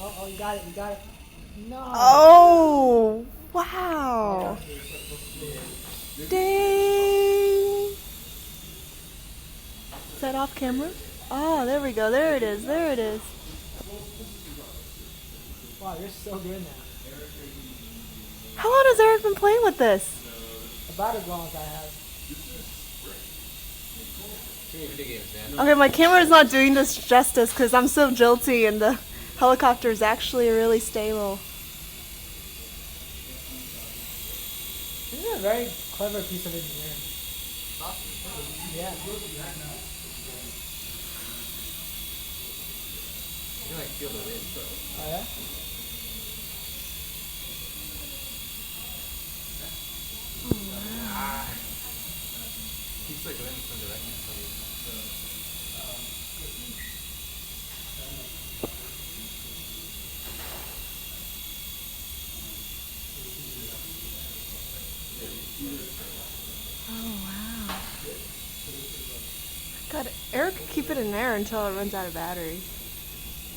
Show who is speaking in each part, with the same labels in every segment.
Speaker 1: Oh, you got it, you got it. No.
Speaker 2: Oh, wow. Dang. Is that off camera? Oh, there we go. There it is. There it is.
Speaker 1: Wow, you're so good now.
Speaker 2: How long has Eric been playing with this?
Speaker 1: About as long as I have.
Speaker 3: Too many video games, man.
Speaker 2: Okay, my camera is not doing this justice because I'm so jilty and the helicopter is actually really stable.
Speaker 1: This is a very clever piece of engineering. Yeah.
Speaker 3: You can like feel the wind.
Speaker 1: Oh, yeah?
Speaker 3: Keeps like going in some direction.
Speaker 2: Oh, wow. God, Eric could keep it in there until it runs out of battery.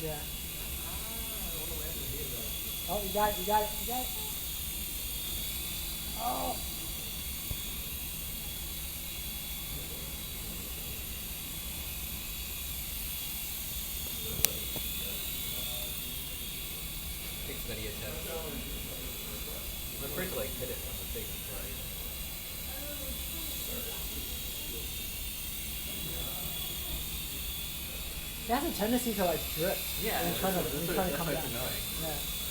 Speaker 1: Yeah. Oh, you got it, you got it, you got it. Oh.
Speaker 3: Takes many attempts. I'm afraid to like hit it on the thing. Right.
Speaker 1: It has a tendency to like drift.
Speaker 3: Yeah,
Speaker 1: when you're trying to come
Speaker 3: that's
Speaker 1: down.
Speaker 3: annoying.
Speaker 1: Yeah.